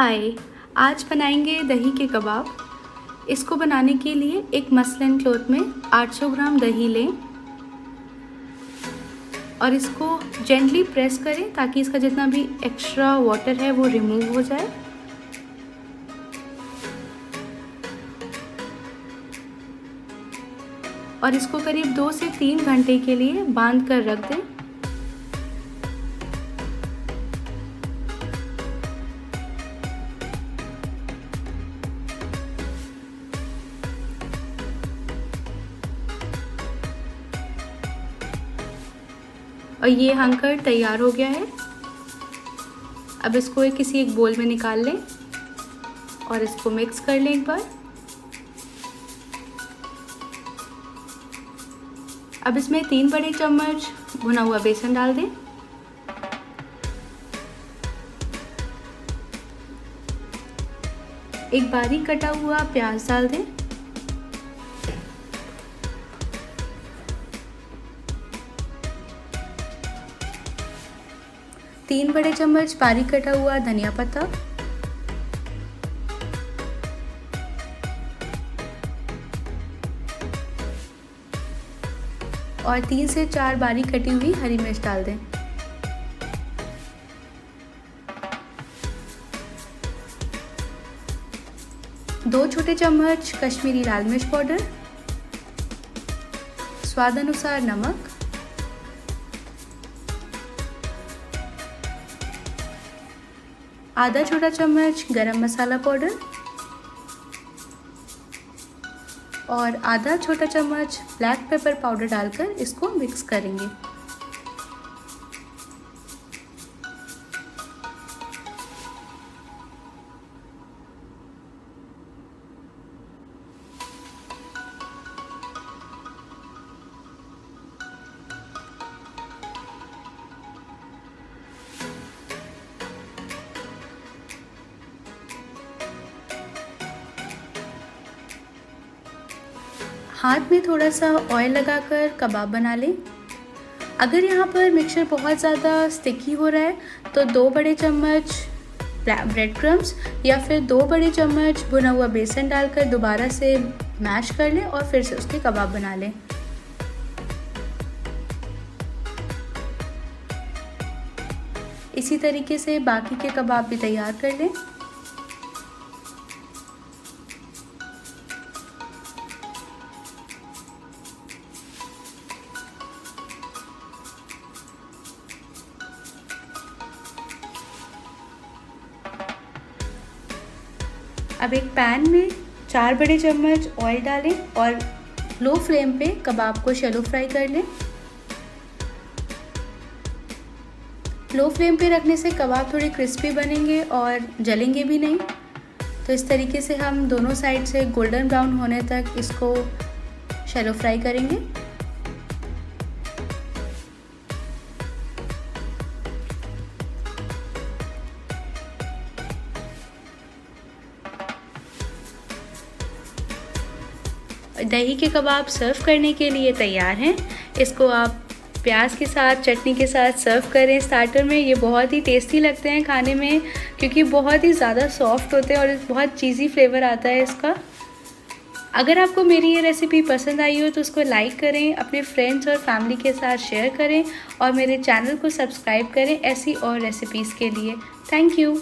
हाय। आज बनाएंगे दही के कबाब। इसको बनाने के लिए एक मसलिन क्लॉथ में 800 ग्राम दही लें और इसको जेंटली प्रेस करें ताकि इसका जितना भी एक्स्ट्रा वाटर है वो रिमूव हो जाए। और इसको करीब 2 से 3 घंटे के लिए बांध कर रख दें। और ये हंकर तैयार हो गया है। अब इसको किसी एक बोल में निकाल लें और इसको मिक्स कर लें एक बार। अब इसमें 3 बड़े चम्मच भुना हुआ बेसन डाल दें। एक बारीक कटा हुआ प्याज डाल दें। तीन बड़े चम्मच बारीक कटा हुआ धनिया पत्ता और 3 से 4 बारीक कटी हुई हरी मिर्च डाल दें। दो छोटे चम्मच कश्मीरी लाल मिर्च पाउडर, स्वाद अनुसार नमक, आधा छोटा चम्मच गरम मसाला पाउडर और आधा छोटा चम्मच ब्लैक पेपर पाउडर डालकर इसको मिक्स करेंगे। हाथ में थोड़ा सा ऑयल लगाकर कबाब बना लें। अगर यहाँ पर मिक्सचर बहुत ज़्यादा स्टिकी हो रहा है तो 2 बड़े चम्मच ब्रेड क्रम्स या फिर 2 बड़े चम्मच भुना हुआ बेसन डालकर दोबारा से मैश कर लें और फिर से उसके कबाब बना लें। इसी तरीके से बाकी के कबाब भी तैयार कर लें। अब एक पैन में 4 बड़े चम्मच ऑयल डालें और लो फ्लेम पे कबाब को शैलो फ्राई कर लें। लो फ्लेम पे रखने से कबाब थोड़े क्रिस्पी बनेंगे और जलेंगे भी नहीं। तो इस तरीके से हम दोनों साइड से गोल्डन ब्राउन होने तक इसको शैलो फ्राई करेंगे। दही के कबाब सर्व करने के लिए तैयार हैं। इसको आप प्याज के साथ चटनी के साथ सर्व करें स्टार्टर में। ये बहुत ही टेस्टी लगते हैं खाने में क्योंकि बहुत ही ज़्यादा सॉफ्ट होते हैं और बहुत चीज़ी फ्लेवर आता है इसका। अगर आपको मेरी ये रेसिपी पसंद आई हो तो उसको लाइक करें, अपने फ्रेंड्स और फैमिली के साथ शेयर करें और मेरे चैनल को सब्सक्राइब करें ऐसी और रेसिपीज़ के लिए। Thank you.